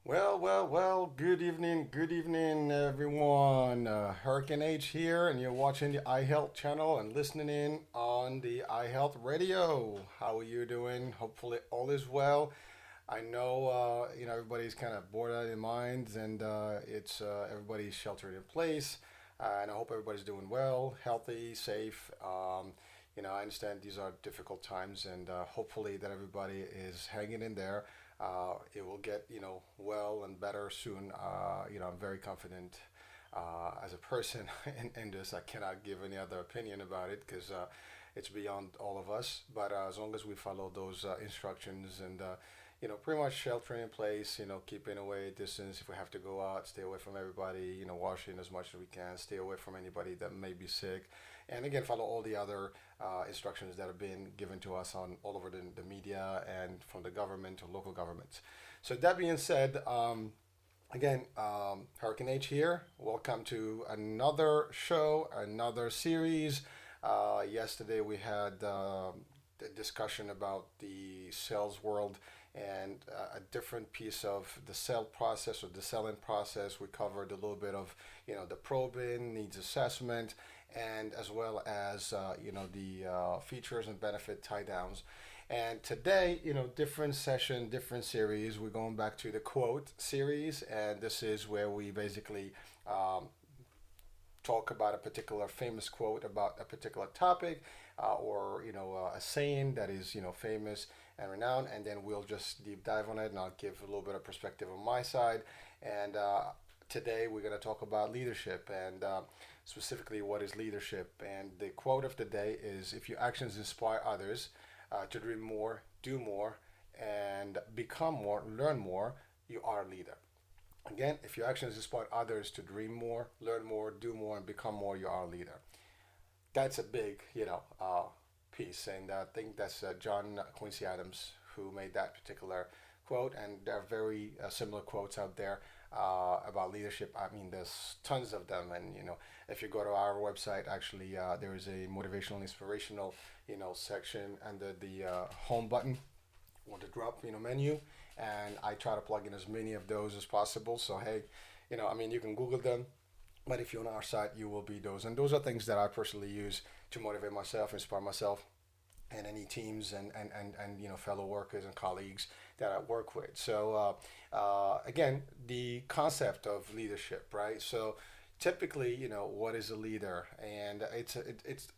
Good evening, everyone. Hurricane H here, and you're watching the iHealth channel and listening in on the iHealth radio. How are you doing? Hopefully, all is well. I know, everybody's kind of bored out of their minds, and it's everybody's sheltered in place. And I hope everybody's doing well, healthy, safe. I understand these are difficult times, and hopefully that everybody is hanging in there. It will get well and better soon. I'm very confident as a person in this. I cannot give any other opinion about it because it's beyond all of us. But as long as we follow those instructions and pretty much sheltering in place, keeping away distance. If we have to go out, stay away from everybody, washing as much as we can, stay away from anybody that may be sick. And again, follow all the other instructions that have been given to us on all over the media and from the government to local governments. So that being said, Hurricane H here. Welcome to another show, another series. Yesterday we had the discussion about the sales world and a different piece of the sell process or the selling process. We covered a little bit of the probing, needs assessment, and as well as the features and benefit tie downs. And today, different session, different series. We're going back to the quote series, and this is where we basically talk about a particular famous quote about a particular topic, or a saying that is famous and renowned, and then we'll just deep dive on it, and I'll give a little bit of perspective on my side. And today we're going to talk about leadership and specifically what is leadership. And the quote of the day is, "If your actions inspire others to dream more, do more, and become more, learn more, you are a leader." Again, if your actions inspire others to dream more, learn more, do more, and become more, you are a leader. That's a big, piece, and I think that's John Quincy Adams who made that particular quote. And there are very similar quotes out there about leadership. I mean, there's tons of them, and if you go to our website, actually, there is a motivational, inspirational, section under the home button or the drop, menu, and I try to plug in as many of those as possible. So hey, you can Google them, but if you're on our site, you will be those. And those are things that I personally use to motivate myself, inspire myself, and any teams and fellow workers and colleagues that I work with. So again, the concept of leadership, right? So typically, what is a leader? And it's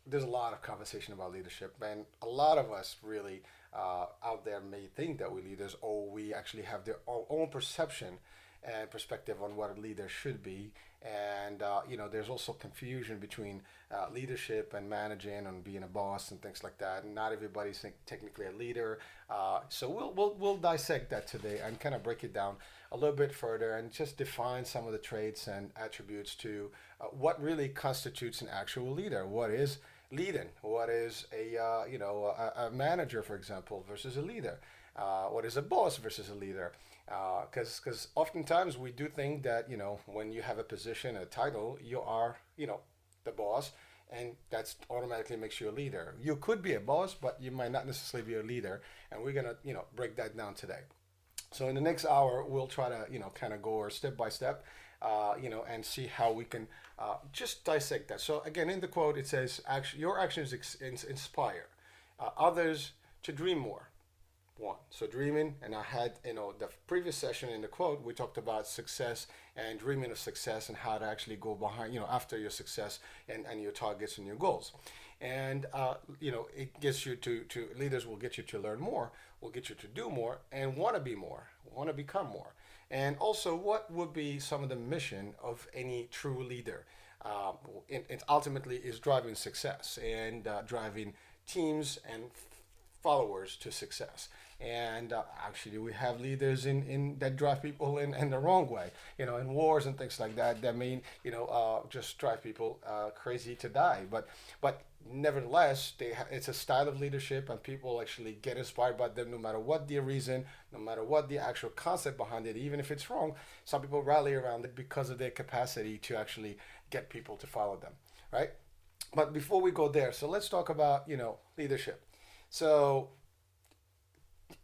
there's a lot of conversation about leadership, and a lot of us really out there may think that we're leaders, or we actually have their own perception and perspective on what a leader should be. And there's also confusion between leadership and managing and being a boss and things like that. And not everybody's technically a leader. So we'll dissect that today and kind of break it down a little bit further and just define some of the traits and attributes to what really constitutes an actual leader. What is leading? What is a manager, for example, versus a leader? What is a boss versus a leader? Because oftentimes we do think that when you have a position, a title, you are the boss, and that's automatically makes you a leader. You could be a boss, but you might not necessarily be a leader, and we're gonna break that down today. So in the next hour, we'll try to kind of go step by step, and see how we can just dissect that. So again, in the quote, it says, "Your actions inspire others to dream more." One. So dreaming, and I had, the previous session in the quote, we talked about success and dreaming of success and how to actually go behind, after your success and your targets and your goals. And, it gets you to, leaders will get you to learn more, will get you to do more and want to be more, want to become more. And also, what would be some of the mission of any true leader? It ultimately is driving success and driving teams and followers to success. And actually, we have leaders in that drive people in the wrong way, in wars and things like that. That mean, just drive people crazy to die. But nevertheless, it's a style of leadership, and people actually get inspired by them, no matter what the reason, no matter what the actual concept behind it. Even if it's wrong, some people rally around it because of their capacity to actually get people to follow them, right? But before we go there, so let's talk about leadership. So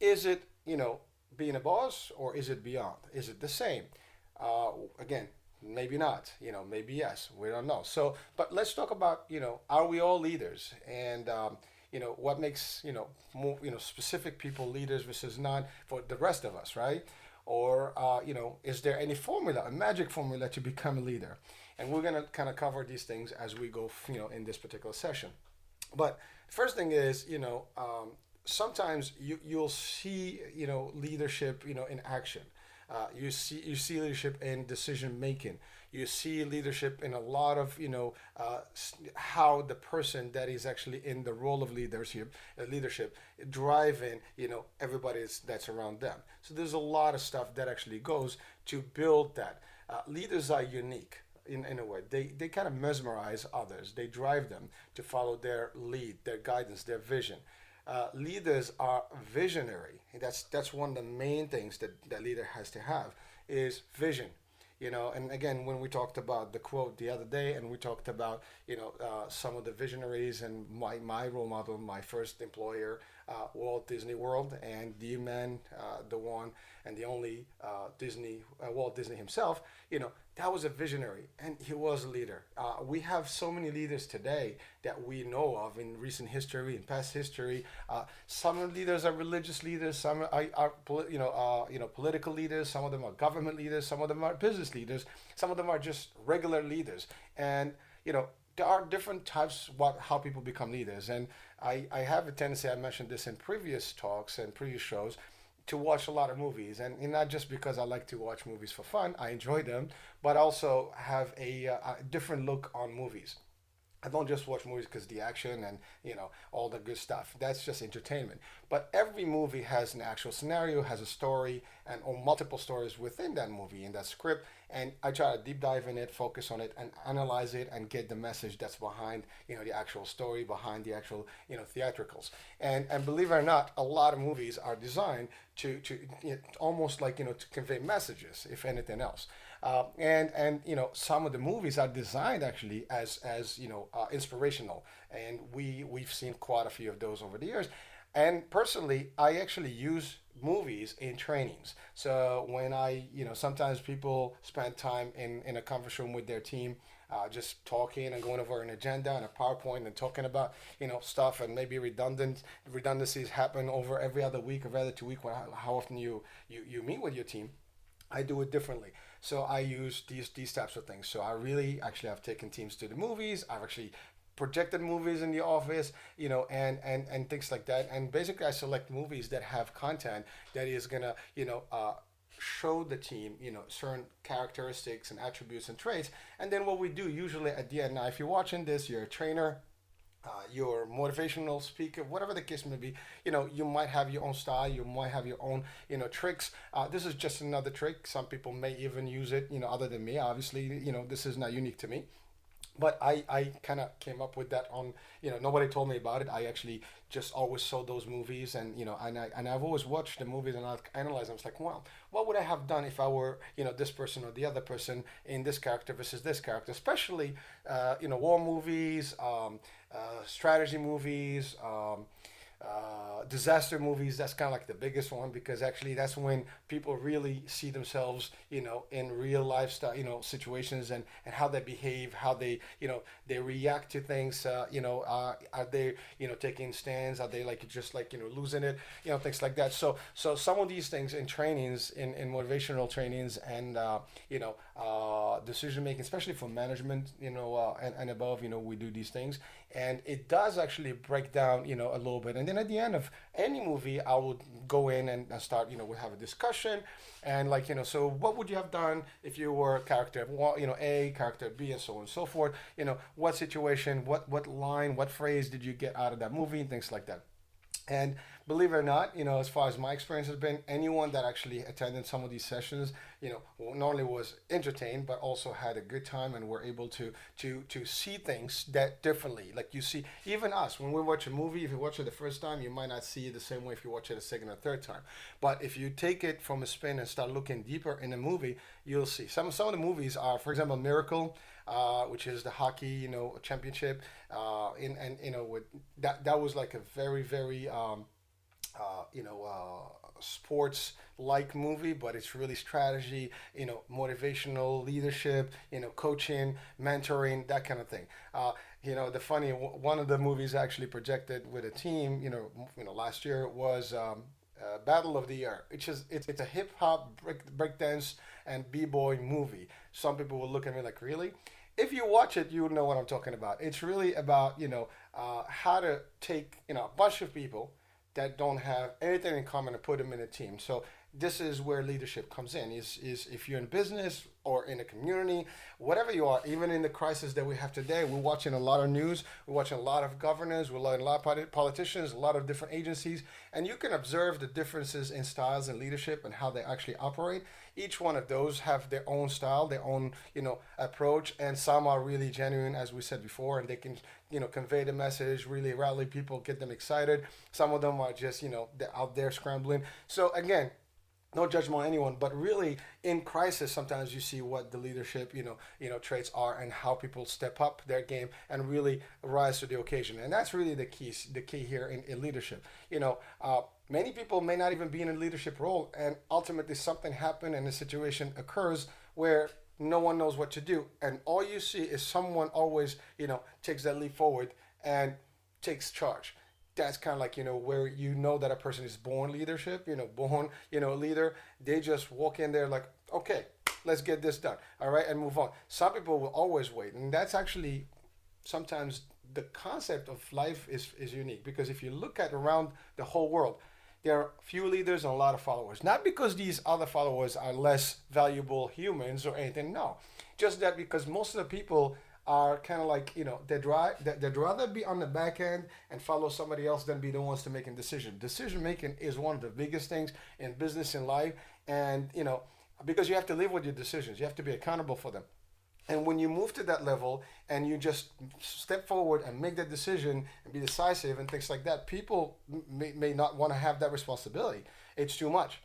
is it being a boss, or is it beyond? Is it the same? Again, maybe not. Maybe yes. We don't know. So, but let's talk about, are we all leaders? And what makes more, specific people leaders versus not for the rest of us, right? Or is there any formula, a magic formula to become a leader? And we're gonna kind of cover these things as we go, in this particular session. But first thing is, sometimes you'll see, leadership, in action. You see leadership in decision making. You see leadership in a lot of, how the person that is actually in the role of leadership driving, everybody that's around them. So there's a lot of stuff that actually goes to build that. Leaders are unique in a way. They kind of mesmerize others. They drive them to follow their lead, their guidance, their vision. Leaders are visionary. That's one of the main things that leader has to have is vision. And again, when we talked about the quote the other day, and we talked about some of the visionaries and my role model, my first employer, Walt Disney World, and the man, the one and the only Walt Disney himself. That was a visionary, and he was a leader. We have so many leaders today that we know of in recent history, in past history. Some leaders are religious leaders, some are political leaders, some of them are government leaders, some of them are business leaders, some of them are just regular leaders. And there are different types how people become leaders. And I have a tendency, I mentioned this in previous talks and previous shows, to watch a lot of movies, and not just because I like to watch movies for fun, I enjoy them, but also have a different look on movies. I don't just watch movies because the action and all the good stuff. That's just entertainment. But every movie has an actual scenario, has a story, and or multiple stories within that movie in that script. And I try to deep dive in it, focus on it, and analyze it, and get the message that's behind the actual story, behind the actual theatricals. And believe it or not, a lot of movies are designed to almost like to convey messages, if anything else. And some of the movies are designed actually as inspirational, and we've seen quite a few of those over the years. And personally, I actually use movies in trainings. So when sometimes people spend time in a conference room with their team, just talking and going over an agenda and a PowerPoint and talking about stuff, and maybe redundancies happen over every other week, every other 2 weeks. How often you meet with your team. I do it differently. So I use these types of things. So I really actually have taken teams to the movies. I've actually projected movies in the office, and things like that. And basically, I select movies that have content that is gonna, show the team, certain characteristics and attributes and traits. And then what we do usually at the end. Now, if you're watching this, you're a trainer, your motivational speaker, whatever the case may be, you might have your own style, you might have your own, tricks. This is just another trick. Some people may even use it, other than me. Obviously, this is not unique to me. But I kind of came up with that on, nobody told me about it. I actually just always saw those movies, and, and I've always watched the movies and I've analyzed them. It's like, wow, what would I have done if I were, this person or the other person in this character versus this character, especially, war movies, strategy movies, disaster movies. That's kind of like the biggest one, because actually that's when people really see themselves in real lifestyle situations, and how they behave, how they react to things. Are they taking stands, are they like just like losing it, things like that. So some of these things in trainings, in motivational trainings, and decision making, especially for management, and above, we do these things, and it does actually break down a little bit. And then at the end of any movie, I would go in and start, we'll have a discussion, and like, so what would you have done if you were character A, character B, and so on and so forth. What situation, what line, what phrase did you get out of that movie, and things like that. And believe it or not, as far as my experience has been, anyone that actually attended some of these sessions, not only was entertained, but also had a good time, and were able to see things that differently. Like, you see, even us, when we watch a movie, if you watch it the first time, you might not see it the same way if you watch it a second or third time. But if you take it from a spin and start looking deeper in a movie, you'll see. Some of the movies are, for example, Miracle, which is the hockey, championship, with that was like a very, very, sports like movie, but it's really strategy, motivational leadership, coaching, mentoring, that kind of thing. The funny one of the movies actually projected with a team, last year was Battle of the Year. It's a hip hop breakdance and b-boy movie. Some people will look at me like, really? If you watch it, you will know what I'm talking about. It's really about how to take a bunch of people that don't have anything in common and put them in a team. So this is where leadership comes in. Is if you're in business or in a community, whatever you are, even in the crisis that we have today, we're watching a lot of news, we're watching a lot of governors, we're watching a lot of politicians, a lot of different agencies, and you can observe the differences in styles and leadership and how they actually operate. Each one of those have their own style, their own approach, and some are really genuine, as we said before, and they can convey the message, really rally people, get them excited. Some of them are just they're out there scrambling. So again, no judgment on anyone, but really in crisis, sometimes you see what the leadership, traits are and how people step up their game and really rise to the occasion. And that's really the key here in leadership. Many people may not even be in a leadership role, and ultimately something happens and a situation occurs where no one knows what to do, and all you see is someone always, takes that leap forward and takes charge. That's kind of like where that a person is born leadership, born leader. They just walk in there like, okay, let's get this done, all right, and move on. Some people will always wait, and that's actually sometimes the concept of life is unique, because if you look at around the whole world, there are few leaders and a lot of followers. Not because these other followers are less valuable humans or anything, no, just that because most of the people are kind of like they'd rather be on the back end and follow somebody else than be the ones to making decision. Decision making is one of the biggest things in business, in life, and because you have to live with your decisions, you have to be accountable for them. And when you move to that level and you just step forward and make that decision and be decisive and things like that, people may not want to have that responsibility. It's too much.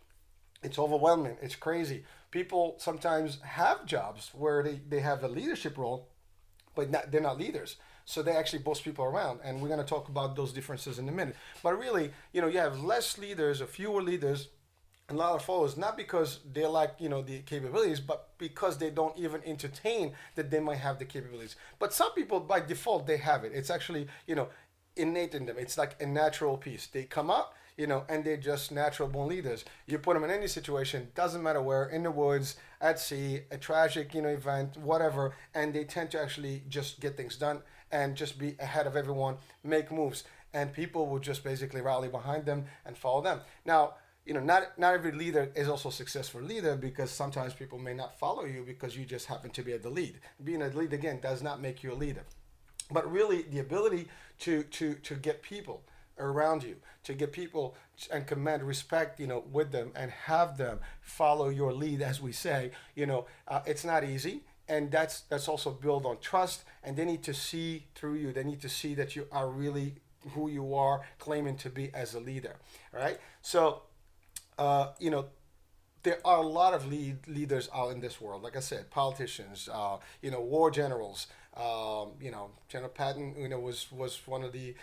It's overwhelming. It's crazy. People sometimes have jobs where they have a leadership role, but they're not leaders. So they actually boss people around. And we're going to talk about those differences in a minute. But really, you have less leaders or fewer leaders, a lot of followers, not because they lack, the capabilities, but because they don't even entertain that they might have the capabilities. But some people, by default, they have it. It's actually, innate in them. It's like a natural piece. They come up, and they're just natural born leaders. You put them in any situation, doesn't matter where, in the woods, at sea, a tragic, event, whatever, and they tend to actually just get things done and just be ahead of everyone, make moves, and people will just basically rally behind them and follow them. Now, not every leader is also a successful leader, because sometimes people may not follow you because you just happen to be at the lead. Being a lead, again, does not make you a leader. But really, the ability to get people around you, to get people and command respect, with them and have them follow your lead, as we say, it's not easy. And that's also built on trust, and they need to see through you. They need to see that you are really who you are claiming to be as a leader. All right. So, there are a lot of leaders out in this world. Like I said, politicians, war generals. General Patton, was one of the,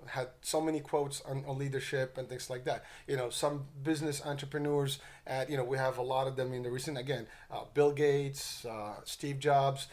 had so many quotes on leadership and things like that. Some business entrepreneurs, we have a lot of them in the recent, again, Bill Gates, Steve Jobs,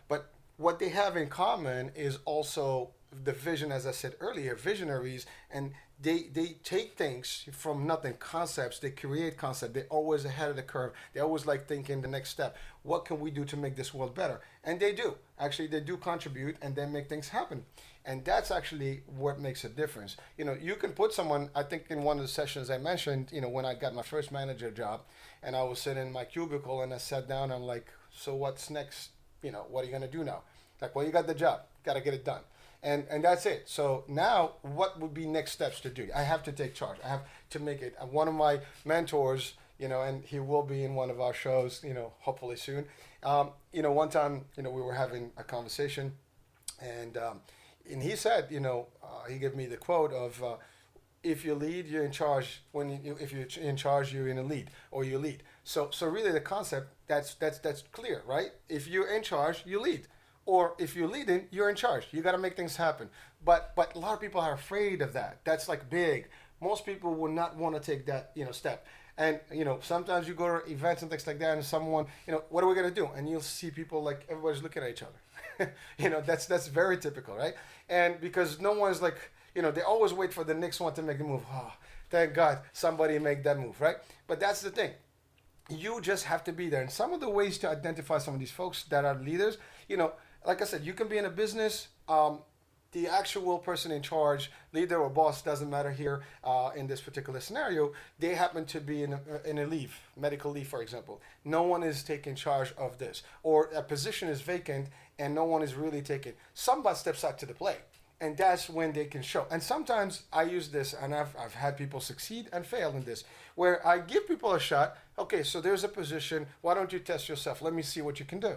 but what they have in common is also the vision, as I said earlier, visionaries, and they take things from nothing, concepts, they create concepts, they're always ahead of the curve, they always like thinking the next step. What can we do to make this world better? And they do. Actually, they do contribute and then make things happen. And that's actually what makes a difference. You can put someone, I think in one of the sessions I mentioned, when I got my first manager job, and I was sitting in my cubicle and I sat down, I'm like, so what's next? What are you going to do now? Like, well, you got the job, got to get it done. And that's it. So now, what would be next steps to do? I have to take charge. I have to make it. One of my mentors, and he will be in one of our shows, hopefully soon. One time, we were having a conversation, and he said, he gave me the quote of, if you lead, you're in charge. If you're in charge, you're in a lead, or you lead. So really, the concept that's clear, right? If you're in charge, you lead. Or if you're leading, you're in charge. You got to make things happen. But a lot of people are afraid of that. That's like big. Most people will not want to take that step. And sometimes you go to events and things like that, and someone, what are we gonna do? And you'll see people like everybody's looking at each other. That's very typical, right? And because no one's like, they always wait for the next one to make the move. Oh, thank God somebody make that move, right? But that's the thing. You just have to be there. And some of the ways to identify some of these folks that are leaders, like I said, you can be in a business. The actual person in charge, leader or boss, doesn't matter here in this particular scenario. They happen to be in a leave, medical leave, for example. No one is taking charge of this. Or a position is vacant and no one is really taking. Somebody steps out to the plate. And that's when they can show. And sometimes I use this, and I've had people succeed and fail in this, where I give people a shot. Okay, so there's a position. Why don't you test yourself? Let me see what you can do.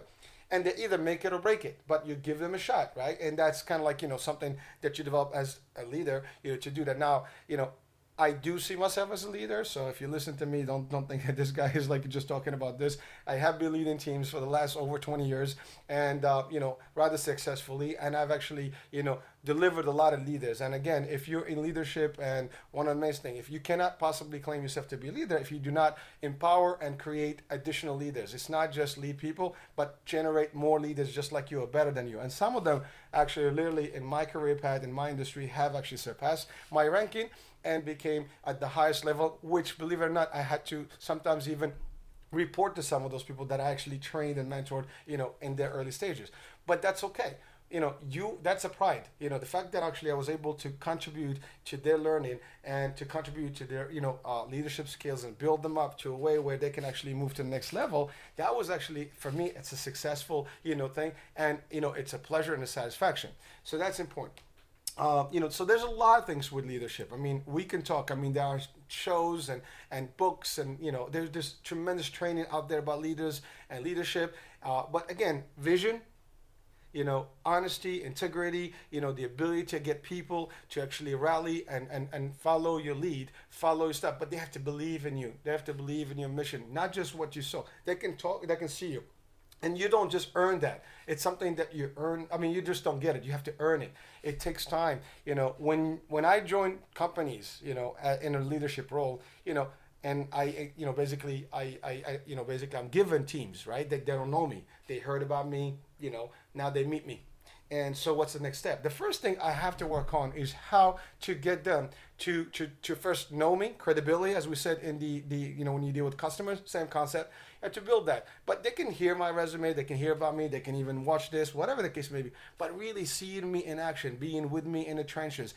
And they either make it or break it, but you give them a shot, right? And that's kind of like, something that you develop as a leader, to do that. Now, I do see myself as a leader, so if you listen to me, don't think that this guy is like just talking about this. I have been leading teams for the last over 20 years, and rather successfully, and I've actually delivered a lot of leaders. And again, if you're in leadership, and one of the main things, if you cannot possibly claim yourself to be a leader if you do not empower and create additional leaders, it's not just lead people, but generate more leaders just like you or better than you. And some of them actually, literally in my career path in my industry, have actually surpassed my ranking and became at the highest level, which, believe it or not, I had to sometimes even report to some of those people that I actually trained and mentored, in their early stages. But that's okay. That's a pride. The fact that actually I was able to contribute to their learning and to contribute to their, leadership skills and build them up to a way where they can actually move to the next level. That was actually, for me, it's a successful, thing. And, it's a pleasure and a satisfaction. So that's important. So there's a lot of things with leadership. I mean, we can talk. I mean, there are shows and books, and there's tremendous training out there about leaders and leadership. But again, vision, honesty, integrity, the ability to get people to actually rally and follow your lead, follow your stuff. But they have to believe in you. They have to believe in your mission, not just what you saw. They can talk. They can see you. And you don't just earn that. It's something that you earn. I mean, you just don't get it. You have to earn it. It takes time. When I join companies, in a leadership role, and basically I'm given teams, right? They don't know me. They heard about me, now they meet me. And so what's the next step? The first thing I have to work on is how to get them to first know me, credibility, as we said in the when you deal with customers, same concept, and to build that. But they can hear my resume, they can hear about me, they can even watch this, whatever the case may be, but really seeing me in action, being with me in the trenches,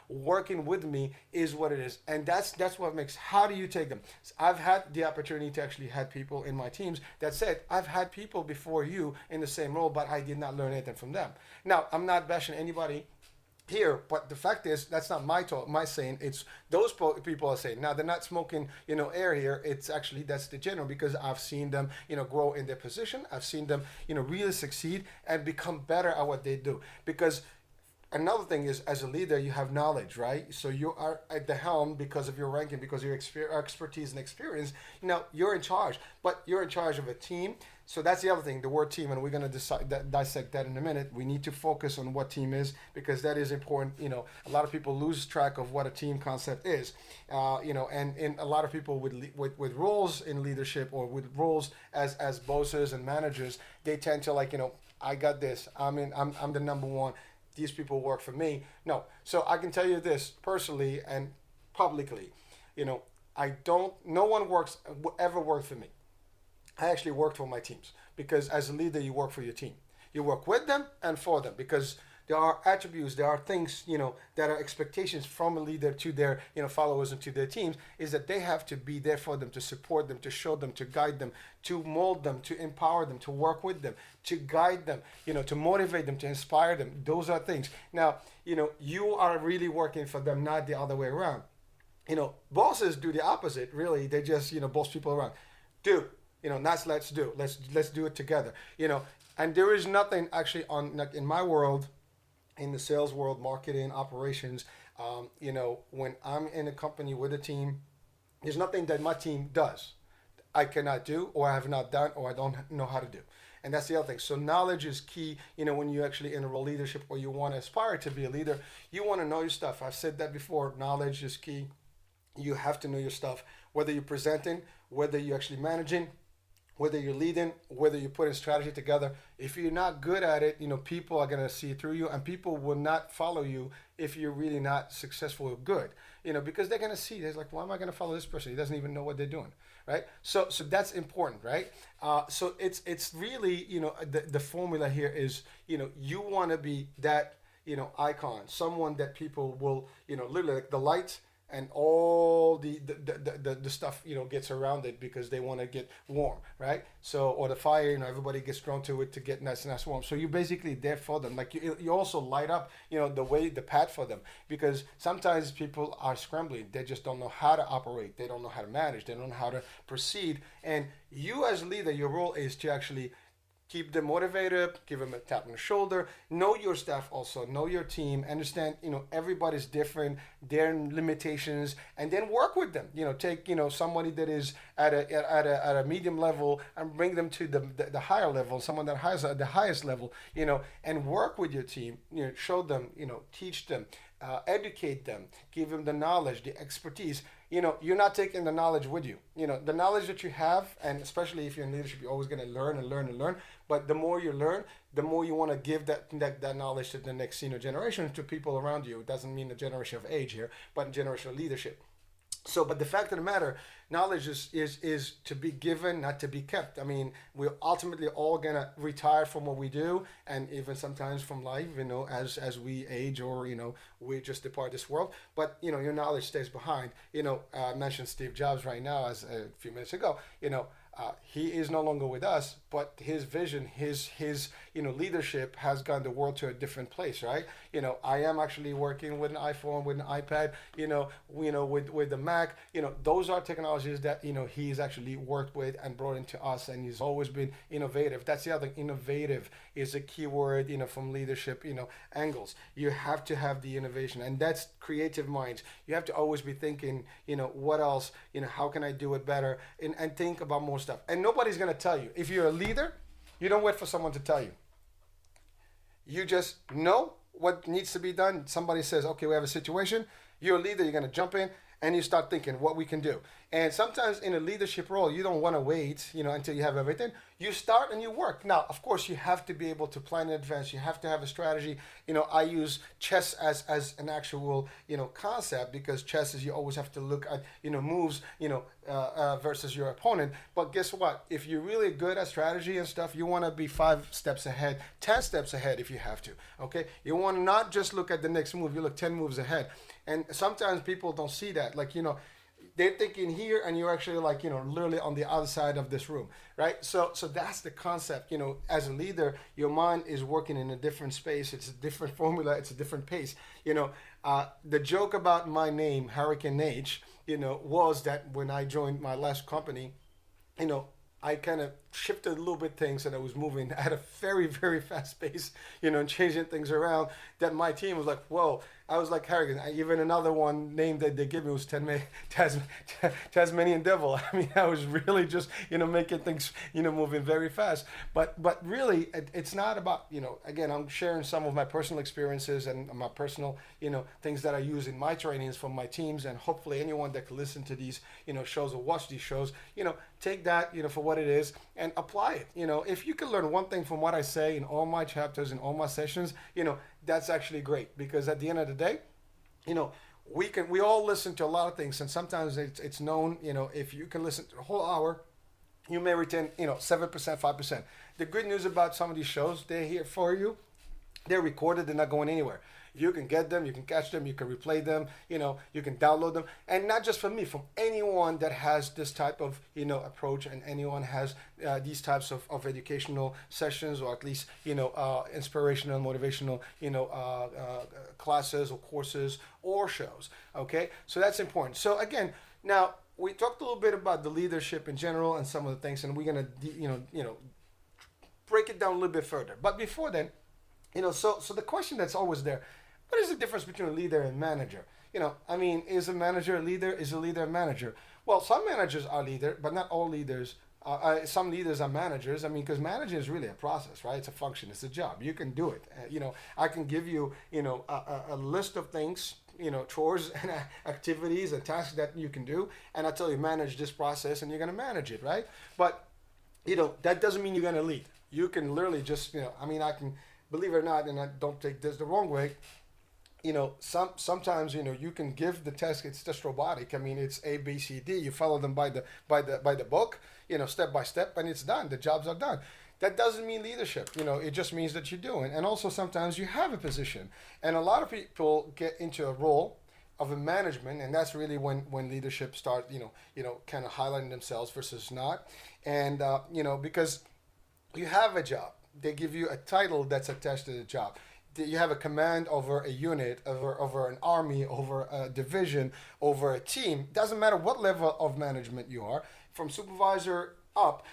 working with me is what it is. And that's what makes, how do you take them? I've had the opportunity to actually had people in my teams that said, I've had people before you in the same role, but I did not learn anything from them. Now, I'm not bashing anybody here, but the fact is that's not my talk, my saying. It's those people are saying. Now they're not smoking, air here. It's actually, that's the general, because I've seen them, grow in their position. I've seen them, really succeed and become better at what they do. Because another thing is, as a leader, you have knowledge, right? So you are at the helm because of your ranking, because of your expertise and experience. You're in charge, but you're in charge of a team. So that's the other thing, the word team, and we're going to dissect that in a minute. We need to focus on what team is, because that is important. A lot of people lose track of what a team concept is. And a lot of people with roles in leadership, or with roles as bosses and managers, they tend to I got this. I'm the number one. These people work for me. No. So I can tell you this personally and publicly, no one ever worked for me. I actually worked for my teams, because as a leader, you work for your team. You work with them and for them, because there are attributes, there are things, that are expectations from a leader to their, followers and to their teams, is that they have to be there for them, to support them, to show them, to guide them, to mold them, to empower them, to work with them, to guide them, to motivate them, to inspire them. Those are things. Now, you are really working for them, not the other way around. Bosses do the opposite, really. They just, boss people around. Dude, let's do it together, and there is nothing actually in my world, in the sales world, marketing, operations, when I'm in a company with a team, there's nothing that my team does I cannot do, or I have not done, or I don't know how to do. And that's the other thing. So knowledge is key, when you actually in a role leadership, or you want to aspire to be a leader, you want to know your stuff. I've said that before. Knowledge is key. You have to know your stuff, whether you're presenting, whether you're actually managing, whether you're leading, whether you're putting strategy together. If you're not good at it, people are going to see through you, and people will not follow you if you're really not successful or good, because they're going to see, they're like, why am I going to follow this person? He doesn't even know what they're doing, right? So that's important, right? So it's really, the formula here is, you want to be that, icon, someone that people will, literally like the light and all the stuff gets around it because they want to get warm, right? So, or the fire, everybody gets drawn to it to get nice warm. So you're basically there for them. Like you also light up the path for them, because sometimes people are scrambling. They just don't know how to operate, they don't know how to manage, they don't know how to proceed. And you as leader, your role is to actually keep them motivated, give them a tap on the shoulder, know your staff also, know your team, understand, everybody's different, their limitations, and then work with them. Take, somebody that is at a medium level and bring them to the higher level, someone that has at the highest level, and work with your team, show them, teach them, educate them, give them the knowledge, the expertise. You're not taking the knowledge with you. The knowledge that you have, and especially if you're in leadership, you're always going to learn and learn and learn. But the more you learn, the more you want to give that knowledge to the next generation, to people around you. It doesn't mean the generation of age here, but generation of leadership. So, but the fact of the matter, knowledge is to be given, not to be kept. I mean, we're ultimately all gonna retire from what we do, and even sometimes from life, as we age, or we just depart this world. But your knowledge stays behind. I mentioned Steve Jobs right now as a few minutes ago. He is no longer with us, but his vision, his leadership has gotten the world to a different place, right? I am actually working with an iPhone, with an iPad, with the Mac. Those are technologies that he's actually worked with and brought into us, and he's always been innovative. That's the other. Innovative is a key word, from leadership, angles. You have to have the innovation, and that's creative minds. You have to always be thinking, what else, how can I do it better, and think about more stuff. And nobody's going to tell you. If you're a leader, you don't wait for someone to tell you. You just know what needs to be done. Somebody says, okay, we have a situation. You're a leader, you're going to jump in and you start thinking what we can do. And sometimes in a leadership role, you don't want to wait, until you have everything. You start and you work. Now, of course, you have to be able to plan in advance. You have to have a strategy. I use chess as an actual, concept, because chess is, you always have to look at, moves, versus your opponent. But guess what? If you're really good at strategy and stuff, you want to be 5 steps ahead, 10 steps ahead if you have to, okay? You want to not just look at the next move, you look 10 moves ahead. And sometimes people don't see that. Like, they're thinking here and you're actually like, literally on the other side of this room, right? So that's the concept. As a leader, your mind is working in a different space. It's a different formula. It's a different pace. The joke about my name, Hurricane H, was that when I joined my last company, I kind of shifted a little bit things, and I was moving at a very, very fast pace, and changing things around, that my team was like, whoa. I was like, Harrigan. Even another one name that they gave me was Tasmanian Devil. I mean, I was really just, making things, moving very fast. But really, it's not about, again, I'm sharing some of my personal experiences and my personal, things that I use in my trainings from my teams. And hopefully anyone that can listen to these, shows or watch these shows, take that, for what it is and apply it. If you can learn one thing from what I say in all my chapters, in all my sessions, that's actually great, because at the end of the day, we all listen to a lot of things, and sometimes it's known, if you can listen to the whole hour, you may retain, 7%, 5%. The good news about some of these shows, they're here for you. They're recorded, they're not going anywhere. You can get them, you can catch them, you can replay them, you can download them. And not just from me, from anyone that has this type of, approach, and anyone has these types of educational sessions, or at least, inspirational, motivational, classes or courses or shows. Okay, so that's important. So again, now we talked a little bit about the leadership in general and some of the things, and we're gonna, break it down a little bit further. But before then, so the question that's always there, what is the difference between a leader and manager? Is a manager a leader? Is a leader a manager? Well, some managers are leader, but not all leaders. Some leaders are managers. Because managing is really a process, right? It's a function. It's a job. You can do it. I can give you, a list of things, chores and activities and tasks that you can do, and I tell you manage this process, and you're going to manage it, right? But that doesn't mean you're going to lead. You can literally just, I mean, I can, believe it or not, and I don't take this the wrong way, sometimes you can give the test. It's just robotic. I mean, it's A, B, C, D. You follow them by the book, step by step, and it's done. The jobs are done. That doesn't mean leadership. It just means that you're doing. And also sometimes you have a position, and a lot of people get into a role of a management, and that's really when leadership starts, kind of highlighting themselves versus not, and because you have a job. They give you a title that's attached to the job. You have a command over a unit, over an army, over a division, over a team. Doesn't matter what level of management you are, from supervisor up.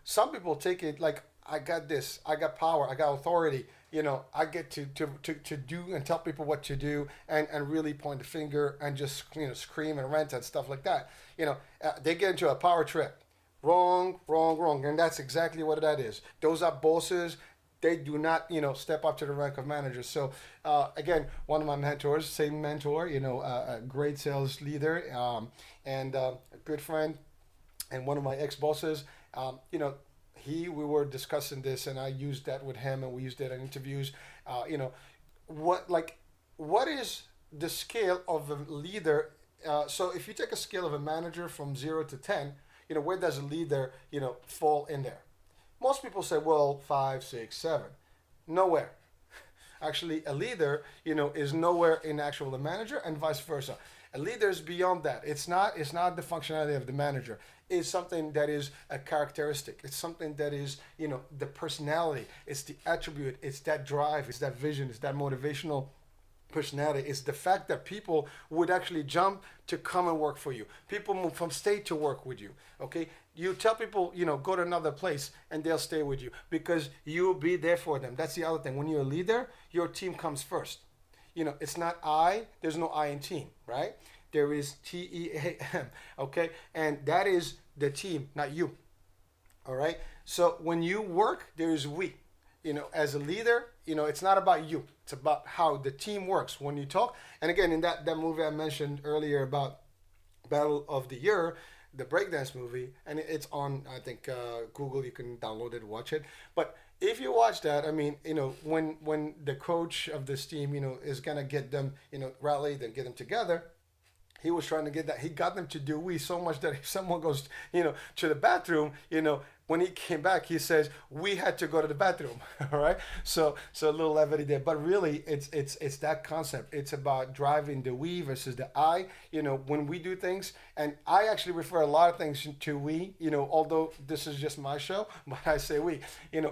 Some people take it like, I got this, I got power, I got authority. I get to do and tell people what to do, and really point the finger and just scream and rant and stuff like that. They get into a power trip. Wrong, wrong, wrong, and that's exactly what that is. Those are bosses. They do not, step up to the rank of managers. So, again, one of my mentors, same mentor, a great sales leader, and a good friend, and one of my ex-bosses, we were discussing this, and I used that with him, and we used it in interviews. What is the scale of a leader? So if you take a scale of a manager from 0 to 10, where does a leader, fall in there? Most people say, well, 5, 6, 7. Nowhere. Actually, a leader, is nowhere in actual the manager, and vice versa. A leader is beyond that. It's not the functionality of the manager. It's something that is a characteristic. It's something that is, the personality. It's the attribute. It's that drive. It's that vision. It's that motivational personality. Is the fact that people would actually jump to come and work for you. People move from state to work with you. Okay, you tell people, go to another place, and they'll stay with you because you'll be there for them. That's the other thing. When you're a leader, your team comes first. It's not I. There's no I in team, right? There is TEAM. Okay, and that is the team, not you. All right. So when you work, there is we. As a leader, it's not about you. It's about how the team works when you talk. And again, in that movie I mentioned earlier about Battle of the Year, the breakdance movie, and it's on, I think, Google. You can download it, watch it. But if you watch that, I mean, when the coach of this team, is gonna get them, rallied and get them together, he was trying to get that. He got them to do we so much that if someone goes, to the bathroom, when he came back, he says we had to go to the bathroom. All right. So a little levity there, but really, it's that concept. It's about driving the we versus the I. When we do things, and I actually refer a lot of things to we. Although this is just my show, but I say we.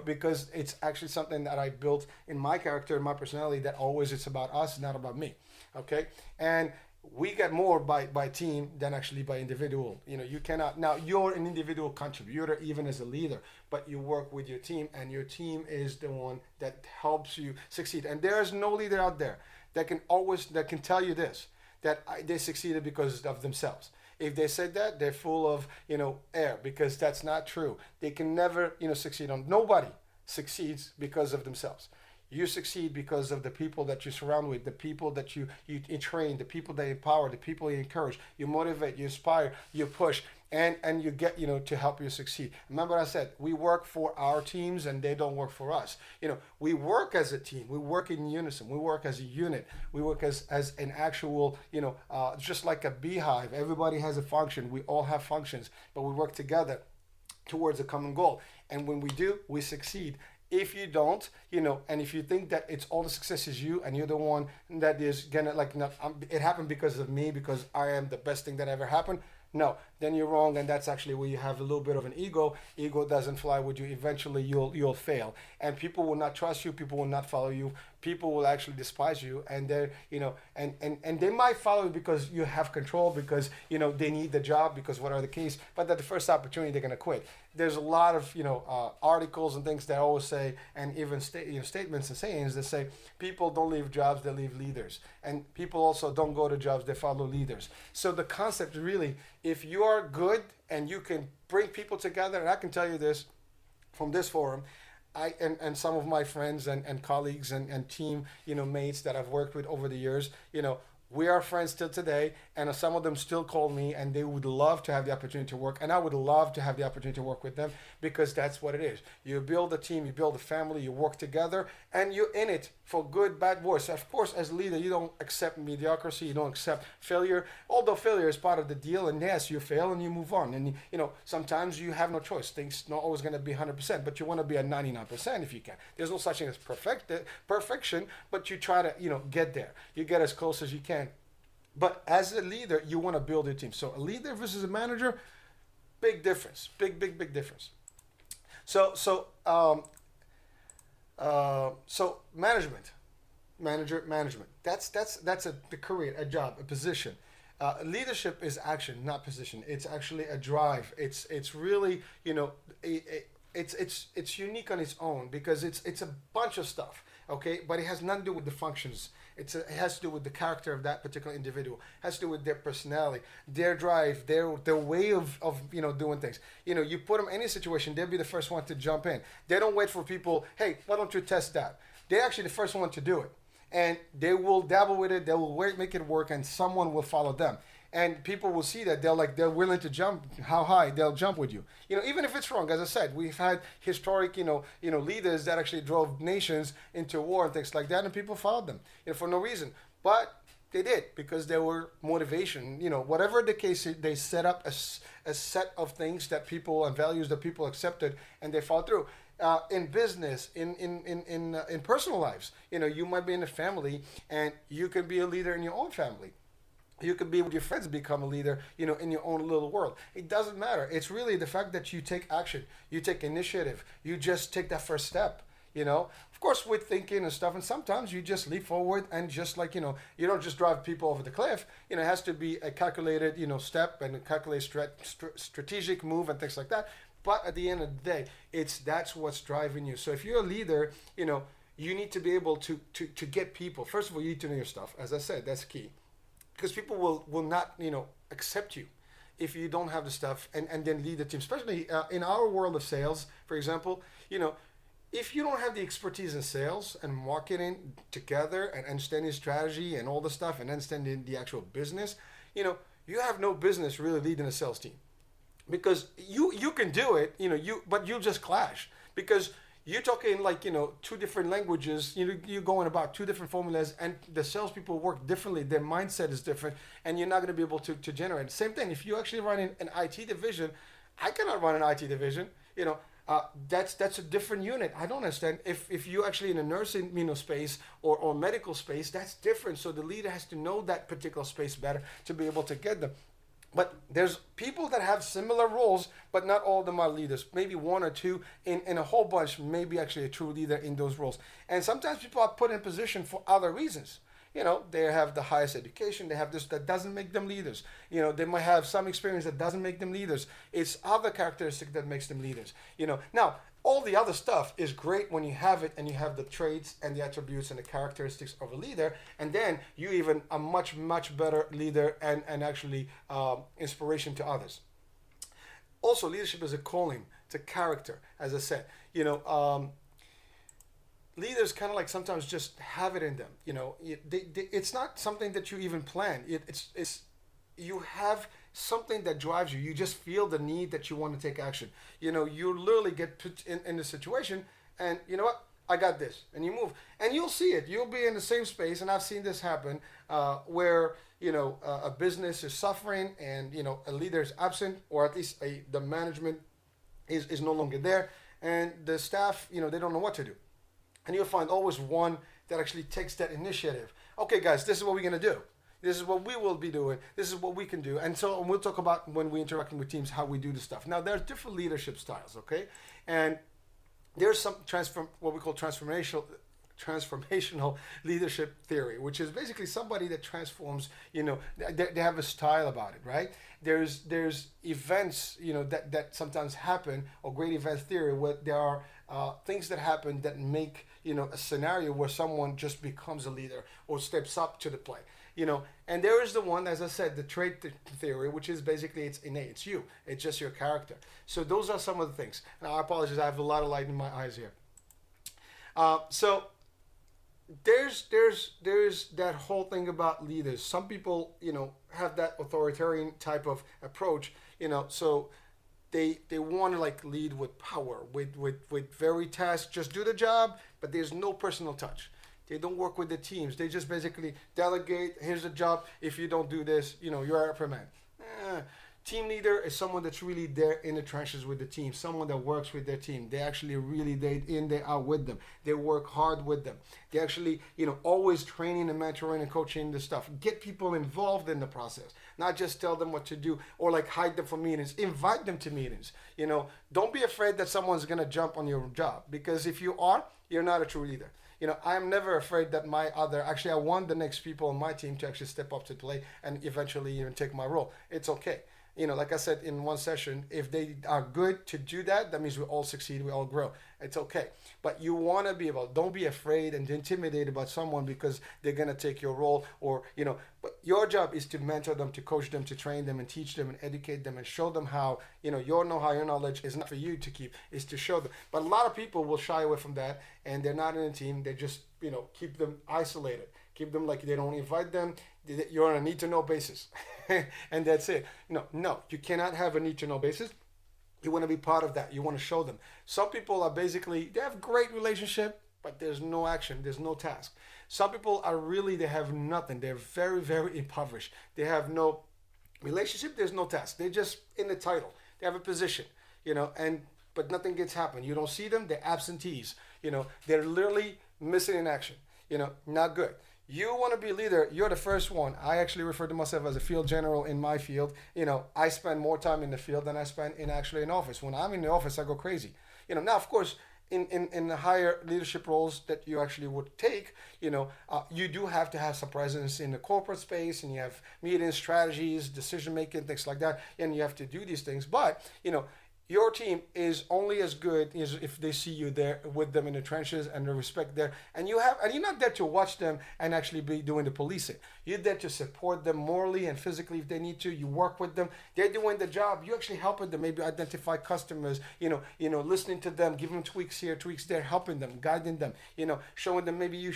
Because it's actually something that I built in my character, in my personality. That always it's about us, not about me. Okay, and we get more by team than actually by individual. You cannot, now you're an individual contributor even as a leader, but you work with your team, and your team is the one that helps you succeed. And there is no leader out there that can tell you this, that they succeeded because of themselves. If they said that, they're full of air, because that's not true. They can never succeed on. Nobody succeeds because of themselves. You succeed because of the people that you surround with, the people that you train, the people that you empower, the people you encourage, you motivate, you inspire, you push, and you get, to help you succeed. Remember I said, we work for our teams and they don't work for us. We work as a team. We work in unison. We work as a unit. We work as an actual, just like a beehive. Everybody has a function. We all have functions, but we work together towards a common goal. And when we do, we succeed. If you don't, and if you think that it's all the success is you, and you're the one that is gonna it happened because of me, because I am the best thing that ever happened. No, then you're wrong, and that's actually where you have a little bit of an ego. Ego doesn't fly with you. Eventually, you'll fail, and people will not trust you. People will not follow you. People will actually despise you, and they're and they might follow you because you have control, because they need the job, because whatever the case. But at the first opportunity, they're gonna quit. There's a lot of articles and things that always say, and even statements and sayings that say people don't leave jobs, they leave leaders, and people also don't go to jobs, they follow leaders. So the concept really, if you are good and you can bring people together, and I can tell you this from this forum, I and some of my friends and colleagues and team mates that I've worked with over the years, We are friends till today, and some of them still call me, and they would love to have the opportunity to work, and I would love to have the opportunity to work with them because that's what it is. You build a team, you build a family, you work together, and you're in it for good, bad, worse. Of course, as a leader, you don't accept mediocrity, you don't accept failure, although failure is part of the deal, and yes, you fail and you move on. And, sometimes you have no choice. Things not always going to be 100%, but you want to be at 99% if you can. There's no such thing as perfection, but you try to, get there. You get as close as you can. But as a leader, you want to build your team. So a leader versus a manager, big difference. Big difference. So management, management. That's the career, a job, a position. Leadership is action, not position. It's actually a drive. It's really it's unique on its own because it's a bunch of stuff. Okay, but it has nothing to do with the functions. It has to do with the character of that particular individual. It has to do with their personality, their drive, their way of doing things. You put them in any situation, they'll be the first one to jump in. They don't wait for people. Hey, why don't you test that? They're actually the first one to do it, and they will dabble with it. They will make it work, and someone will follow them. And people will see that they're willing to jump how high they'll jump with you. Even if it's wrong. As I said, we've had historic leaders that actually drove nations into war and things like that, and people followed them for no reason. But they did because there were motivation. Whatever the case, they set up a set of things that people and values that people accepted, and they followed through. In business, in personal lives, you might be in a family, and you can be a leader in your own family. You could be with your friends, become a leader, in your own little world. It doesn't matter. It's really the fact that you take action, you take initiative, you just take that first step. Of course, with thinking and stuff, and sometimes you just leap forward and just you don't just drive people over the cliff. It has to be a calculated, step and a calculated strategic move and things like that. But at the end of the day, that's what's driving you. So if you're a leader, you need to be able to get people. First of all, you need to know your stuff. As I said, that's key. Because people will not accept you if you don't have the stuff and then lead the team, especially in our world of sales, for example. If you don't have the expertise in sales and marketing together and understanding strategy and all the stuff and understanding the actual business, you have no business really leading a sales team, because you can do it, but you'll just clash because you're talking two different languages. You're going about two different formulas, and the salespeople work differently. Their mindset is different, and you're not going to be able to generate. Same thing. If you actually run an IT division, I cannot run an IT division. That's a different unit. I don't understand. If you actually in a nursing space or medical space, that's different. So the leader has to know that particular space better to be able to get them. But there's people that have similar roles, but not all of them are leaders. Maybe one or two in a whole bunch, maybe actually a true leader in those roles. And sometimes people are put in position for other reasons. They have the highest education, they have this, that doesn't make them leaders. They might have some experience that doesn't make them leaders. It's other characteristics that makes them leaders. Now, all the other stuff is great when you have it and you have the traits and the attributes and the characteristics of a leader, and then you even a much, much better leader and actually inspiration to others. Also, leadership is a calling, it's a character, as I said. Leaders kind of sometimes just have it in them. It's not something that you even plan. It's you have something that drives you. You just feel the need that you want to take action. You literally get put in a situation, and you know what? I got this, and you move, and you'll see it. You'll be in the same space, and I've seen this happen where a business is suffering, and a leader is absent, or at least the management is no longer there, and the staff they don't know what to do. And you'll find always one that actually takes that initiative. Okay, guys, this is what we're going to do. This is what we will be doing. This is what we can do. And so we'll talk about when we're interacting with teams, how we do the stuff. Now, there's different leadership styles, okay? And there's some what we call transformational leadership theory, which is basically somebody that transforms, they have a style about it, right? There's events, that sometimes happen, or great event theory, where there are things that happen that make, a scenario where someone just becomes a leader or steps up to the plate. And there is the one, as I said, the trait theory, which is basically it's innate, it's you, it's just your character. So those are some of the things. Now I apologize, I have a lot of light in my eyes here. So there's that whole thing about leaders. Some people, have that authoritarian type of approach, so they want to like lead with power, with very tasks, just do the job, but there's no personal touch. They don't work with the teams. They just basically delegate. Here's the job. If you don't do this, you're a reprimand. Eh, Team leader is someone that's really there in the trenches with the team, someone that works with their team. They actually really day in, day out with them. They work hard with them. They actually, always training and mentoring and coaching the stuff. Get people involved in the process, not just tell them what to do or like hide them from meetings. Invite them to meetings. Don't be afraid that someone's gonna jump on your job, because if you are, you're not a true leader. I am never afraid that I want the next people on my team to actually step up to play and eventually even take my role. It's okay. Like I said in one session, if they are good to do that, that means we all succeed, we all grow. It's okay. But you want to be don't be afraid and intimidated about someone because they're going to take your role, or, but your job is to mentor them, to coach them, to train them and teach them and educate them and show them how, your know-how, your knowledge is not for you to keep, is to show them. But a lot of people will shy away from that, and they're not in a team. They just, keep them isolated, keep them like they don't invite them. You're on a need to know basis. And that's it. No, you cannot have a need to know basis. You want to be part of that. You want to show them. Some people are basically, they have great relationship, but there's no action, there's no task. Some people are really, they have nothing. They're very, very impoverished. They have no relationship, there's no task. They're just in the title. They have a position, and but nothing gets happen. You don't see them, they're absentees. They're literally missing in action. Not good. You want to be a leader, you're the first one. I actually refer to myself as a field general in my field. I spend more time in the field than I spend in actually in office. When I'm in the office, I go crazy. Now, of course, in the higher leadership roles that you actually would take, you do have to have some presence in the corporate space, and you have meetings, strategies, decision making, things like that, and you have to do these things. But, your team is only as good as if they see you there with them in the trenches and the respect there. And you're not there to watch them and actually be doing the policing. You're there to support them morally and physically if they need to. You work with them. They're doing the job. You actually helping them, maybe identify customers, listening to them, giving them tweaks here, tweaks there, helping them, guiding them, showing them maybe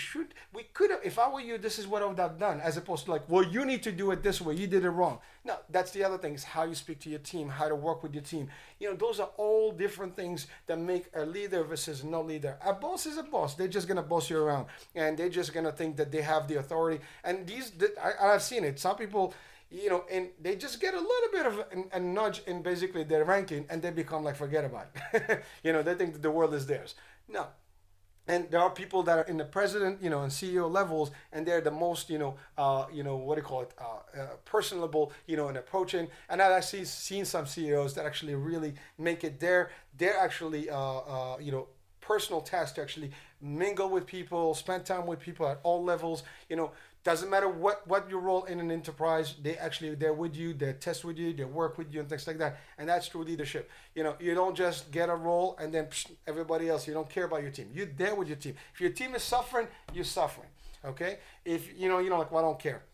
we could have, if I were you, this is what I would have done, as opposed to like, well, you need to do it this way. You did it wrong. No, that's the other thing, is how you speak to your team, how to work with your team. Those are all different things that make a leader versus no leader. A boss is a boss. They're just going to boss you around, and they're just going to think that they have the authority. And I've seen it. Some people, and they just get a little bit of a nudge in basically their ranking, and they become like, forget about it. They think that the world is theirs. No. And there are people that are in the president, and CEO levels, and they're the most, what do you call it, personable, and approaching. And I've actually seen some CEOs that actually really make it they're actually, personal task to actually mingle with people, spend time with people at all levels. Doesn't matter what your role in an enterprise, they're with you, they test with you, they work with you, and things like that. And that's true leadership. You don't just get a role and then everybody else, you don't care about your team. You're there with your team. If your team is suffering, you're suffering. Okay? If like, well, I don't care.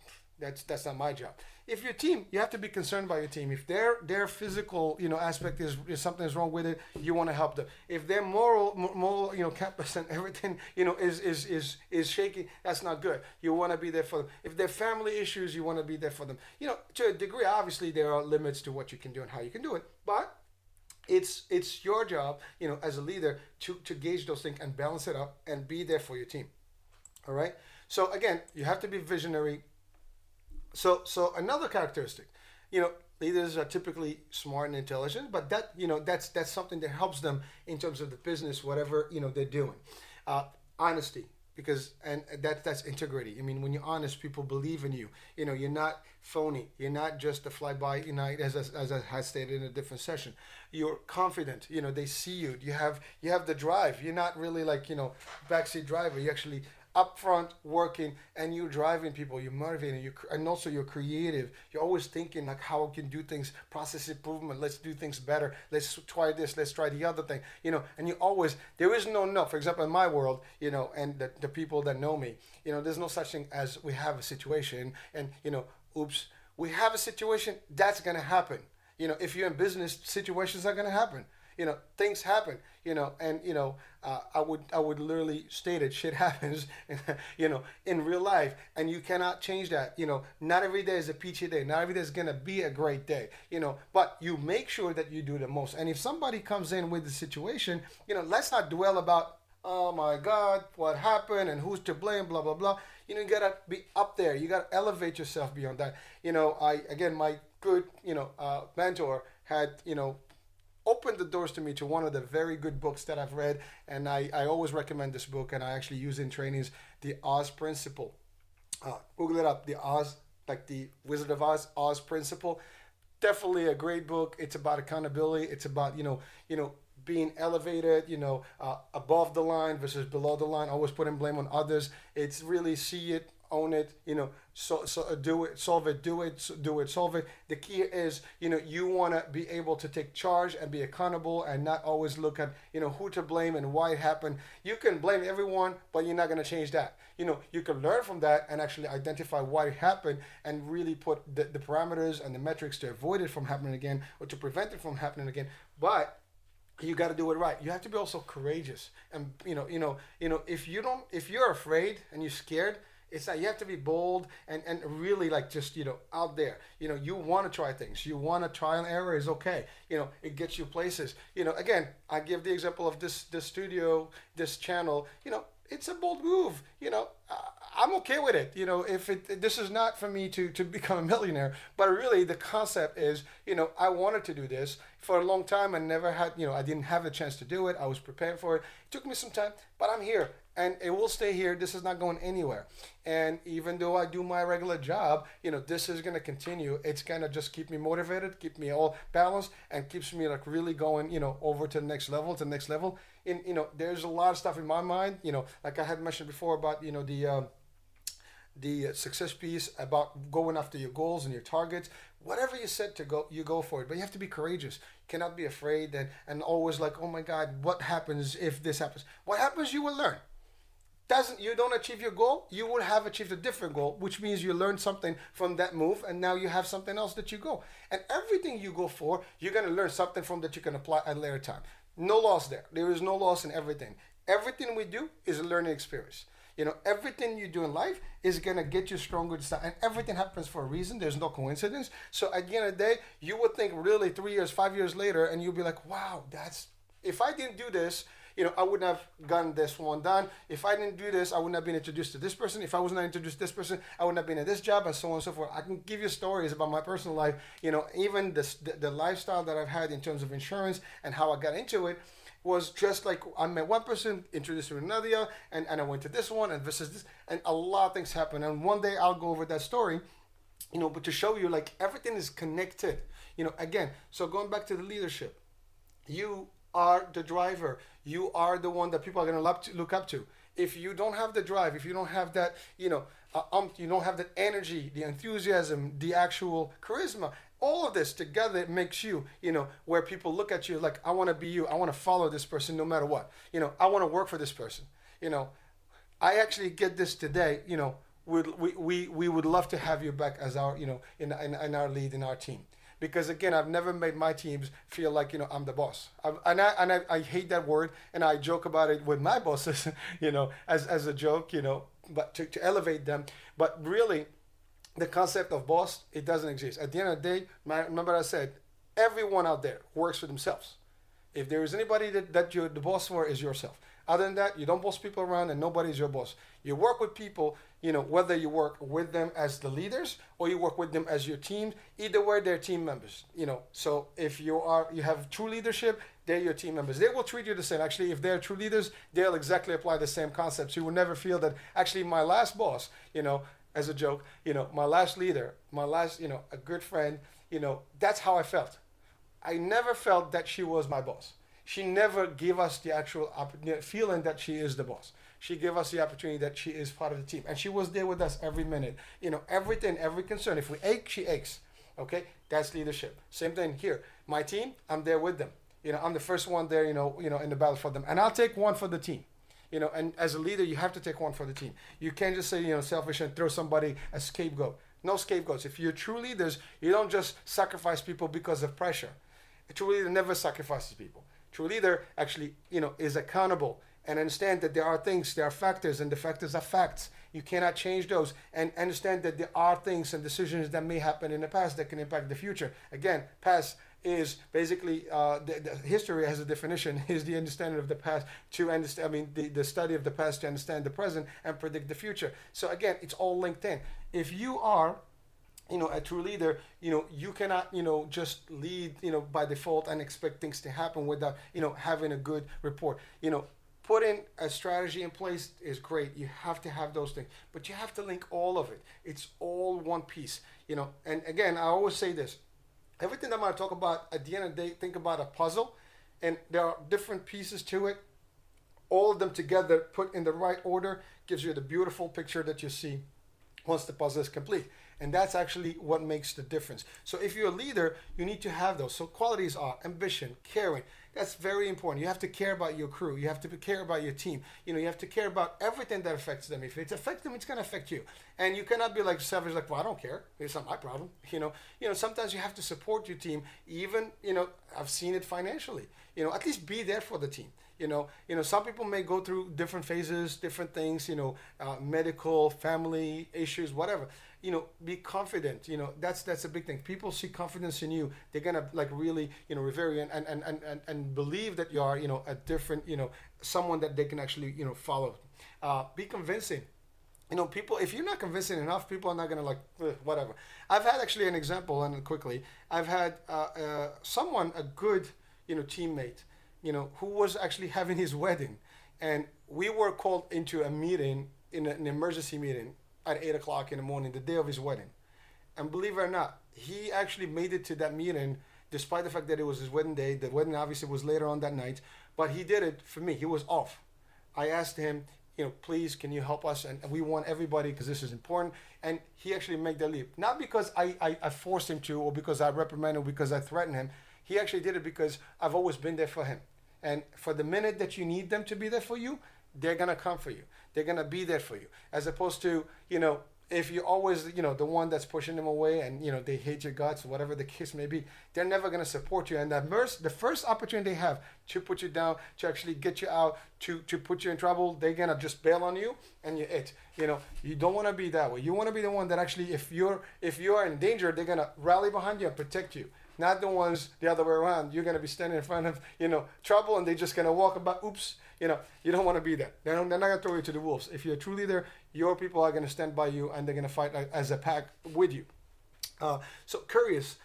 That's not my job. If your team, you have to be concerned about your team. If their physical, aspect is something's wrong with it, you want to help them. If their moral, campus and everything, is shaky, that's not good. You want to be there for them. If their family issues, you want to be there for them. To a degree, obviously there are limits to what you can do and how you can do it, but it's your job, as a leader to gauge those things and balance it up and be there for your team. All right. So again, you have to be visionary. So another characteristic, leaders are typically smart and intelligent, but that's something that helps them in terms of the business, whatever they're doing. Honesty, because that's integrity. I mean, when you're honest, people believe in you. You're not phony. You're not just a flyby. As I had stated in a different session, you're confident. They see you. You have the drive. You're not really like backseat driver. You actually up front working, and you're driving people, you're motivating, and also you're creative. You're always thinking like how we can do things, process improvement, let's do things better, let's try this, let's try the other thing, and you always, there is no. For example, in my world, and the people that know me, there's no such thing as we have a situation and oops, we have a situation, that's gonna happen. If you're in business, situations are gonna happen. things happen, and I would literally state it, shit happens, in real life, and you cannot change that. Not every day is a peachy day. Not every day is gonna be a great day. But you make sure that you do the most. And if somebody comes in with the situation, let's not dwell about, oh my God, what happened and who's to blame, blah blah blah. You gotta be up there. You gotta elevate yourself beyond that. My good mentor had opened the doors to me to one of the very good books that I've read, and I always recommend this book, and I actually use it in trainings, The Oz Principle. Google it up, the Oz, like the Wizard of Oz Principle. Definitely a great book. It's about accountability. It's about being elevated, above the line versus below the line. Always putting blame on others. It's really see it, own it, so do it, solve it, do it, solve it. The key is, you want to be able to take charge and be accountable and not always look at, who to blame and why it happened. You can blame everyone, but you're not going to change that. You can learn from that and actually identify why it happened and really put the parameters and the metrics to avoid it from happening again or to prevent it from happening again. But you got to do it right. You have to be also courageous. And if you're afraid and you're scared, it's that you have to be bold and really like just out there. You want to try things. You want to try and error is okay. It gets you places. Again, I give the example of this studio, this channel. It's a bold move. I'm okay with it. If this is not for me to become a millionaire, but really the concept is, I wanted to do this for a long time and never had, I didn't have a chance to do it. I was prepared for it. It took me some time, but I'm here and it will stay here. This is not going anywhere. And even though I do my regular job, this is going to continue. It's going to just keep me motivated, keep me all balanced, and keeps me like really going, over to the next level, there's a lot of stuff in my mind, like I had mentioned before about, the success piece about going after your goals and your targets. Whatever you set to go, you go for it. But you have to be courageous. You cannot be afraid and always like, oh my God, what happens if this happens? What happens, you will learn. You don't achieve your goal, you will have achieved a different goal, which means you learned something from that move, and now you have something else that you go. And everything you go for, you're going to learn something from that you can apply at a later time. No loss there. There is no loss in everything. Everything we do is a learning experience. Everything you do in life is going to get you stronger, and everything happens for a reason. There's no coincidence. So at the end of the day, you would think really 3 years, 5 years later, and you'll be like, wow, if I didn't do this, I wouldn't have gotten this one done. If I didn't do this, I wouldn't have been introduced to this person. If I was not introduced to this person, I wouldn't have been in this job, and so on and so forth. I can give you stories about my personal life, even the lifestyle that I've had in terms of insurance and how I got into it was just like I met one person, introduced me to another, and I went to this one, and this is this, and a lot of things happen. And one day I'll go over that story, but to show you like everything is connected. Again, so going back to the leadership, you are the driver. You are the one that people are going to look up to. If you don't have the drive, if you don't have that, you don't have that energy, the enthusiasm, the actual charisma, all of this together makes you, where people look at you like, I want to be you. I want to follow this person no matter what. I want to work for this person. I actually get this today. We would love to have you back as our, in our lead, in our team. Because again, I've never made my teams feel like, I'm the boss. I hate that word, and I joke about it with my bosses, as a joke, but to elevate them. But really, the concept of boss, it doesn't exist. At the end of the day, remember I said, everyone out there works for themselves. If there is anybody that you're the boss for, is yourself. Other than that, you don't boss people around, and nobody's your boss. You work with people, whether you work with them as the leaders or you work with them as your team. Either way, they're team members. So if you have true leadership, they're your team members. They will treat you the same. Actually, if they're true leaders, they'll exactly apply the same concepts. You will never feel that actually my last boss, as a joke, my last leader, my last, a good friend, that's how I felt. I never felt that she was my boss. She never gave us the actual feeling that she is the boss. She gave us the opportunity that she is part of the team. And she was there with us every minute. Everything, every concern. If we ache, she aches. Okay? That's leadership. Same thing here. My team, I'm there with them. I'm the first one there, in the battle for them. And I'll take one for the team. And as a leader, you have to take one for the team. You can't just say, selfish and throw somebody a scapegoat. No scapegoats. If you're true leaders, you don't just sacrifice people because of pressure. A true leader never sacrifices people. True leader actually, is accountable and understand that there are things, there are factors, and the factors are facts. You cannot change those, and understand that there are things and decisions that may happen in the past that can impact the future. Again, past is basically the history has a definition is the understanding of the past to understand. I mean, the study of the past to understand the present and predict the future. So again, it's all linked in. If you are a true leader, you cannot, just lead, by default and expect things to happen without, having a good report. Putting a strategy in place is great. You have to have those things, but you have to link all of it. It's all one piece, and again, I always say this, everything I'm going to talk about at the end of the day, think about a puzzle, and there are different pieces to it. All of them together, put in the right order, gives you the beautiful picture that you see once the puzzle is complete. And that's actually what makes the difference. So if you're a leader, you need to have those. So qualities are ambition, caring. That's very important. You have to care about your crew. You have to care about your team. You have to care about everything that affects them. If it affects them, it's going to affect you. And you cannot be like savage, like, well, I don't care. It's not my problem. Sometimes you have to support your team. Even, I've seen it financially. At least be there for the team. Some people may go through different phases, different things, medical, family issues, whatever. Be confident. That's a big thing. People see confidence in you. They're gonna really, revere you and believe that you are, a different, someone that they can actually, follow. Be convincing. People, if you're not convincing enough, people are not gonna whatever. I've had actually an example, and quickly, I've had someone, a good, teammate, who was actually having his wedding, and we were called into a meeting, in an emergency meeting at 8 o'clock in the morning, the day of his wedding. And believe it or not, he actually made it to that meeting, despite the fact that it was his wedding day. The wedding obviously was later on that night, but he did it for me. He was off. I asked him, please, can you help us? And we want everybody, because this is important. And he actually made the leap. Not because I forced him to, or because I reprimanded him, because I threatened him. He actually did it because I've always been there for him. And for the minute that you need them to be there for you, they're going to come for you. They're going to be there for you. As opposed to, if you're always, the one that's pushing them away and, they hate your guts, whatever the case may be, they're never going to support you. And the first opportunity they have to put you down, to actually get you out, to put you in trouble, they're going to just bail on you and you're it. You don't want to be that way. You want to be the one that actually, if you are in danger, they're going to rally behind you and protect you. Not the ones the other way around. You're going to be standing in front of, trouble, and they're just going to walk about, oops. You don't want to be that. They're not going to throw you to the wolves. If you're a true leader, your people are going to stand by you, and they're going to fight as a pack with you. So curious,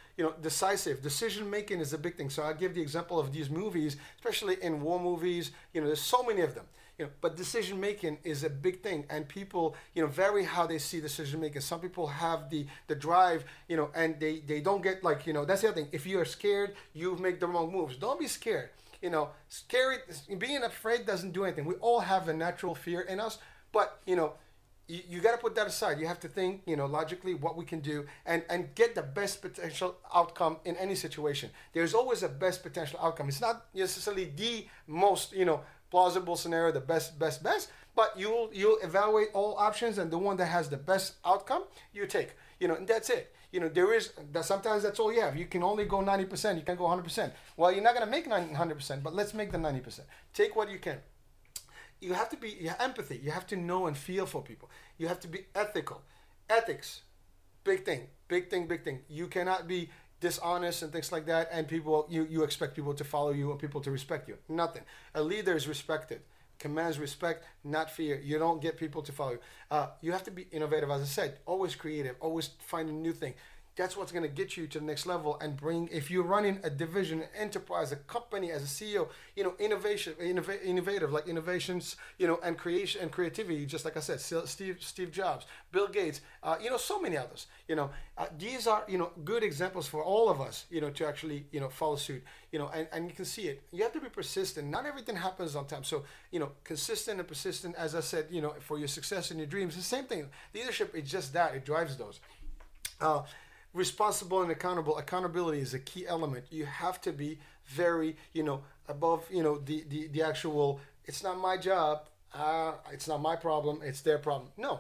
decisive. Decision making is a big thing. So I give the example of these movies, especially in war movies. There's so many of them. But decision making is a big thing, and people, vary how they see decision making. Some people have the drive, and they don't get that's the other thing. If you're scared, you make the wrong moves. Don't be scared. Scary, being afraid doesn't do anything. We all have a natural fear in us, but you got to put that aside. You have to think, logically what we can do and get the best potential outcome in any situation. There's always a best potential outcome. It's not necessarily the most, plausible scenario, the best, but you'll evaluate all options, and the one that has the best outcome, you take, and that's it. Sometimes that's all you have. You can only go 90%. You can go 100%. Well, you're not going to make 100%, but let's make the 90%. Take what you can. You have to be empathy. You have to know and feel for people. You have to be ethical. Ethics, big thing. You cannot be dishonest and things like that, and people, you expect people to follow you or people to respect you. Nothing. A leader is respected. Commands respect, not fear. You don't get people to follow you. You have to be innovative, as I said, always creative, always find a new thing. That's what's going to get you to the next level and bring, if you're running a division, an enterprise, a company as a CEO, innovative, like innovations, and creation and creativity, just like I said, Steve Jobs, Bill Gates, so many others, these are, good examples for all of us, to actually, follow suit, and you can see it. You have to be persistent. Not everything happens on time. So, consistent and persistent, as I said, for your success and your dreams, the same thing. Leadership is just that. It drives those. Responsible and accountable. Accountability is a key element. You have to be very, above, the actual, it's not my job, it's not my problem, it's their problem. No,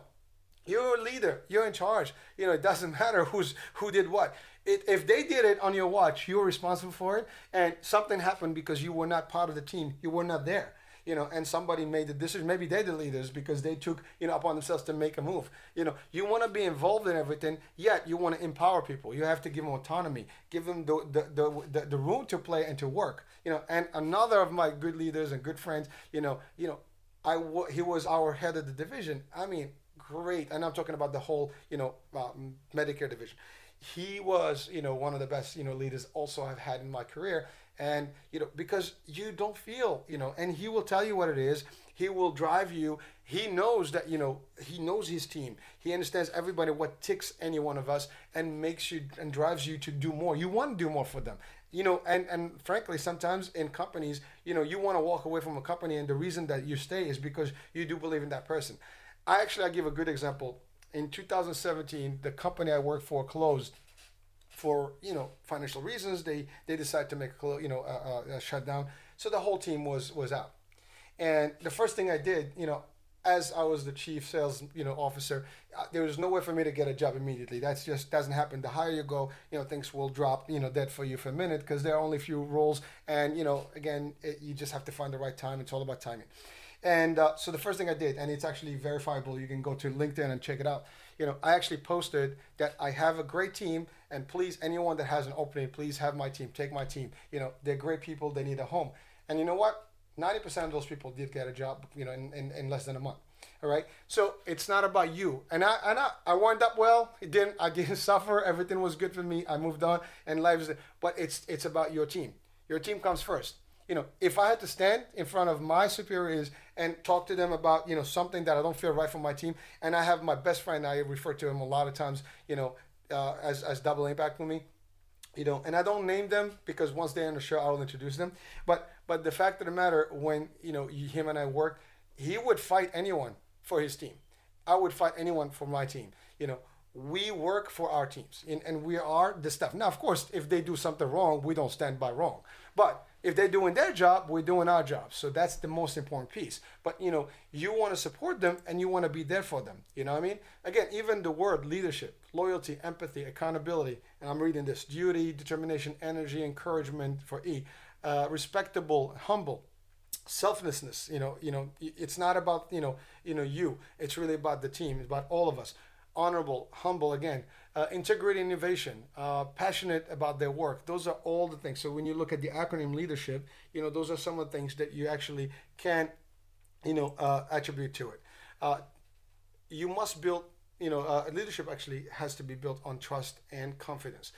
you're a leader, you're in charge. It doesn't matter who did what. If they did it on your watch, you were responsible for it, and something happened because you were not part of the team, you were not there. And somebody made the decision. Maybe they're the leaders because they took, upon themselves to make a move. You want to be involved in everything, yet you want to empower people. You have to give them autonomy, give them the room to play and to work. And another of my good leaders and good friends, he was our head of the division. I mean, great. And I'm talking about the whole, Medicare division. He was, one of the best, leaders also I've had in my career. And, because you don't feel, and he will tell you what it is. He will drive you. He knows that, he knows his team. He understands everybody, what ticks any one of us, and makes you and drives you to do more. You want to do more for them. And frankly, sometimes in companies, you want to walk away from a company, and the reason that you stay is because you do believe in that person. I give a good example. In 2017, the company I worked for closed for financial reasons. They decided to make a shutdown, so the whole team was out. And the first thing I did, as I was the chief sales officer, there was no way for me to get a job immediately. That's just doesn't happen. The higher you go, things will drop dead for you for a minute, because there are only a few roles, and again, you just have to find the right time. It's all about timing. And so the first thing I did, and it's actually verifiable, you can go to LinkedIn and check it out. I actually posted that I have a great team, and please, anyone that has an opening, please have my team, take my team. They're great people, they need a home. And you know what? 90% of those people did get a job, in less than a month. All right. So it's not about you. And I wound up well. I didn't suffer. Everything was good for me. I moved on, and life is. But it's about your team. Your team comes first. If I had to stand in front of my superiors and talk to them about, something that I don't feel right for my team, and I have my best friend, I refer to him a lot of times, as double impact with me, and I don't name them because once they're on the show, I'll introduce them. But the fact of the matter, when, him and I worked, he would fight anyone for his team. I would fight anyone for my team. We work for our teams, and we are the stuff. Now, of course, if they do something wrong, we don't stand by wrong. But if they're doing their job, we're doing our job. So that's the most important piece. But, you want to support them, and you want to be there for them. You know what I mean? Again, even the word leadership, loyalty, empathy, accountability, and I'm reading this: duty, determination, energy, encouragement for E, respectable, humble, selflessness. It's not about, you. It's really about the team. It's about all of us. Honorable, humble, again, integrity, innovation, passionate about their work. Those are all the things. So when you look at the acronym leadership, those are some of the things that you actually can, attribute to it. You must build, leadership actually has to be built on trust and confidence.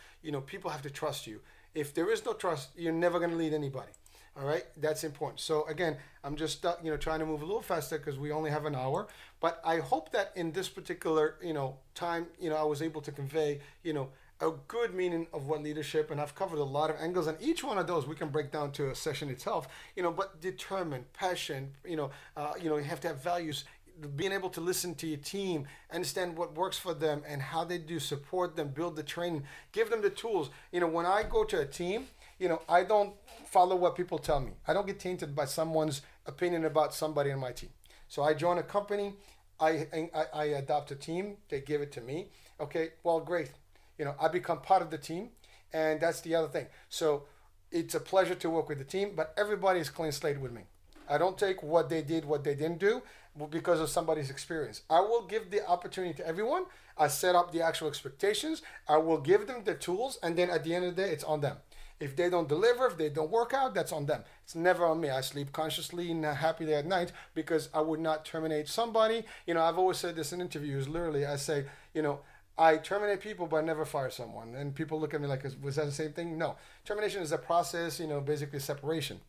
People have to trust you. If there is no trust, you're never going to lead anybody. All right, that's important. So again, I'm just trying to move a little faster because we only have an hour. But I hope that in this particular time, I was able to convey a good meaning of what leadership, and I've covered a lot of angles, and each one of those we can break down to a session itself. But determined, passion, you have to have values. Being able to listen to your team, understand what works for them and how they do, support them, build the training, give them the tools. When I go to a team, I don't follow what people tell me. I don't get tainted by someone's opinion about somebody on my team. So I join a company, I adopt a team, they give it to me. Okay, well, great. I become part of the team, and that's the other thing. So it's a pleasure to work with the team, but everybody is clean slate with me. I don't take what they did, what they didn't do, because of somebody's experience. I will give the opportunity to everyone. I set up the actual expectations. I will give them the tools, and then at the end of the day, it's on them. If they don't deliver, if they don't work out, that's on them. It's never on me. I sleep consciously and happily at night because I would not terminate somebody. I've always said this in interviews. Literally, I say, I terminate people, but I never fire someone. And people look at me like, was that the same thing? No. Termination is a process, basically separation.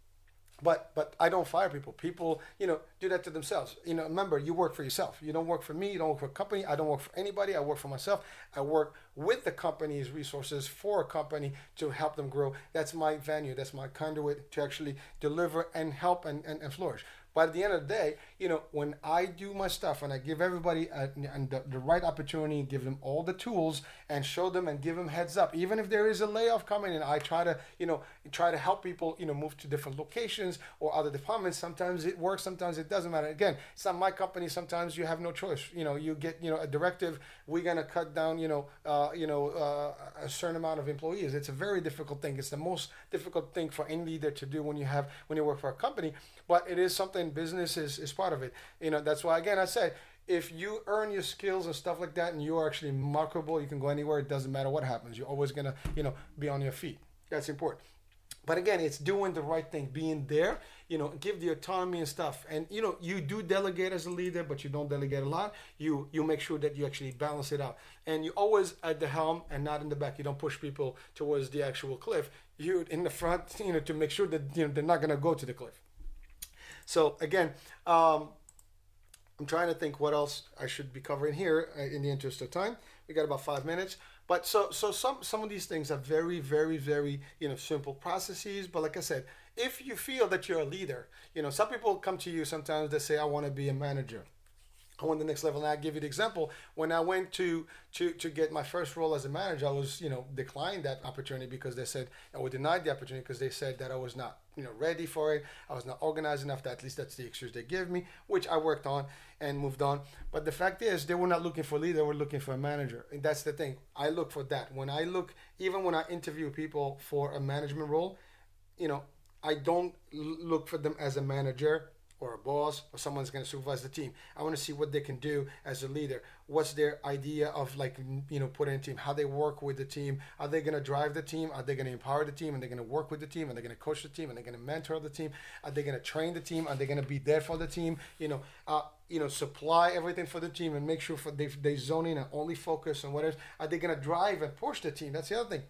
But I don't fire people. People, do that to themselves. Remember, you work for yourself. You don't work for me. You don't work for a company. I don't work for anybody. I work for myself. I work with the company's resources for a company to help them grow. That's my venue. That's my conduit to actually deliver and help and flourish. But at the end of the day, when I do my stuff and I give everybody and the right opportunity, give them all the tools and show them and give them heads up, even if there is a layoff coming in, I try to, try to help people, move to different locations or other departments. Sometimes it works, sometimes it doesn't matter. Again, it's not my company. Sometimes you have no choice. You get, a directive, we're going to cut down, a certain amount of employees. It's a very difficult thing. It's the most difficult thing for any leader to do when you work for a company, but it is something. Business is part of it. That's why, again, I said, if you earn your skills and stuff like that and you are actually marketable, you can go anywhere. It doesn't matter what happens. You're always going to, be on your feet. That's important. But again, it's doing the right thing, being there, give the autonomy and stuff. And, you do delegate as a leader, but you don't delegate a lot. You make sure that you actually balance it out. And you always at the helm and not in the back. You don't push people towards the actual cliff. You're in the front, to make sure that, they're not going to go to the cliff. So again, I'm trying to think what else I should be covering here in the interest of time. We got about 5 minutes. But so some of these things are very, very, very, simple processes. But like I said, if you feel that you're a leader, some people come to you sometimes, they say, I want to be a manager. I want the next level. And I'll give you the example. When I went to get my first role as a manager, I was, declined that opportunity because they said, I was denied the opportunity because they said that I was not, ready for it. I was not organized enough. At least that's the excuse they gave me, which I worked on and moved on. But the fact is, they were not looking for a leader. They were looking for a manager. And that's the thing. I look for that. Even when I interview people for a management role, I don't look for them as a manager or a boss or someone's going to supervise the team. I want to see what they can do as a leader. What's their idea of putting a team, how they work with the team. Are they going to drive the team? Are they going to empower the team? Are they going to work with the team? Are they going to coach the team? Are they going to mentor the team? Are they going to train the team? Are they going to be there for the team? Supply everything for the team and make sure they zone in and only focus on what else. Are they going to drive and push the team? That's the other thing.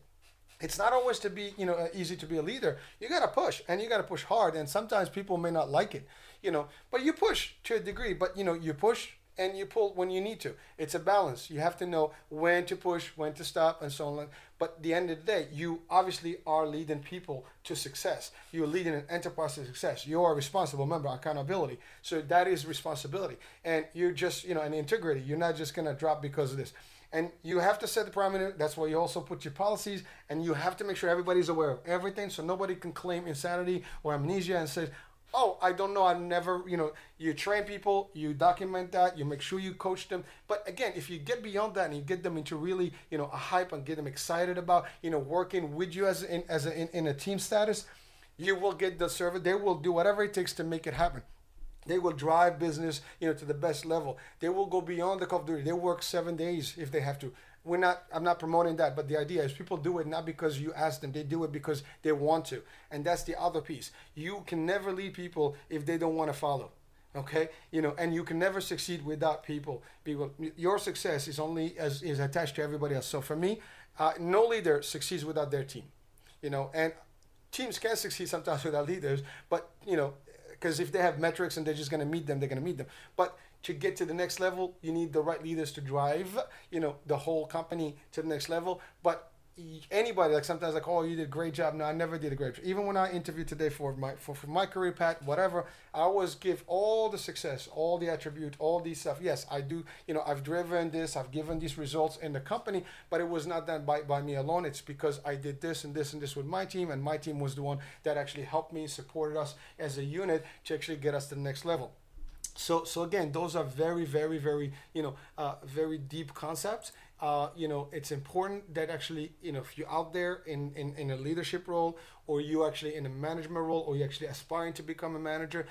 It's not always to be, easy to be a leader. You got to push, and you got to push hard. And sometimes people may not like it, but you push to a degree. But you push and you pull when you need to. It's a balance. You have to know when to push, when to stop, and so on. But at the end of the day, you obviously are leading people to success. You're leading an enterprise to success. You are responsible. Remember, accountability. So that is responsibility, and you're just, an integrity. You're not just gonna drop because of this. And you have to set the parameter. That's why you also put your policies, and you have to make sure everybody's aware of everything, so nobody can claim insanity or amnesia and say, oh, I don't know, I never, you train people, you document that, you make sure you coach them. But again, if you get beyond that and you get them into really, a hype and get them excited about, working with you in a team status, you will get the service. They will do whatever it takes to make it happen. They will drive business, to the best level. They will go beyond the Call of Duty. They work 7 days if they have to. I'm not promoting that, but the idea is people do it not because you ask them. They do it because they want to. And that's the other piece. You can never lead people if they don't want to follow. Okay? And you can never succeed without people. Your success is only is attached to everybody else. So for me, no leader succeeds without their team. And teams can succeed sometimes without leaders, but because if they have metrics and they're just going to meet them, they're going to meet them. But to get to the next level, you need the right leaders to drive, the whole company to the next level. But anybody, sometimes oh, you did a great job. No, I never did a great job. Even when I interviewed today for my career path, whatever, I always give all the success, all the attribute, all these stuff. Yes, I do. I've driven this, I've given these results in the company, but it was not done by me alone. It's because I did this and this and this with my team, and my team was the one that actually helped me, supported us as a unit to actually get us to the next level. So again, those are very, very, very, very deep concepts. It's important that actually, if you're out there in a leadership role, or you actually in a management role, or you're actually aspiring to become a manager,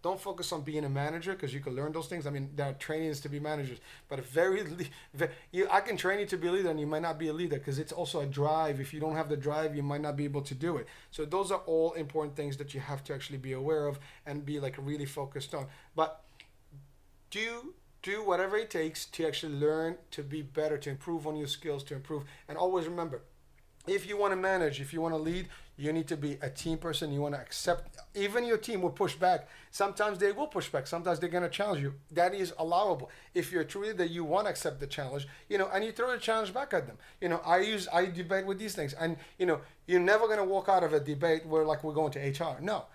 don't focus on being a manager, because you can learn those things. I mean, there are trainings to be managers, but I can train you to be a leader, and you might not be a leader, because it's also a drive. If you don't have the drive, you might not be able to do it. So those are all important things that you have to actually be aware of and be really focused on. But do whatever it takes to actually learn, to be better, to improve on your skills, to improve. And always remember, if you want to manage, if you want to lead, you need to be a team person. You want to accept, even your team will push back. Sometimes they will push back. Sometimes they're going to challenge you. That is allowable. If you're truly that you want to accept the challenge, and you throw the challenge back at them. I debate with these things, and you're never going to walk out of a debate where we're going to HR. No.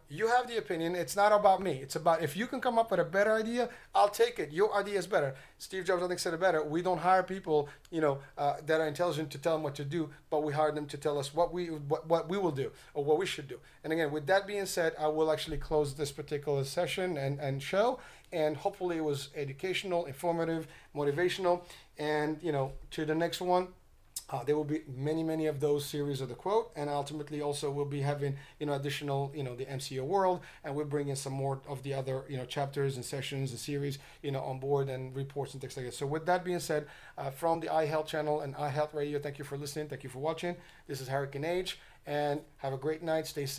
you have the opinion. It's not about me. It's about if you can come up with a better idea, I'll take it. Your idea is better. Steve Jobs, I think, said it better. We don't hire people, that are intelligent to tell them what to do, but we hire them to tell us what we will do or what we should do. And again, with that being said, I will actually close this particular session and show. And hopefully, it was educational, informative, motivational. And to the next one. There will be many, many of those series of the quote, and ultimately also we'll be having additional the MCO world, and we'll bring in some more of the other chapters and sessions and series on board and reports and things like that. So with that being said, from the iHealth channel and iHealth Radio, thank you for listening, thank you for watching. This is Hurricane Age, and have a great night. Stay safe.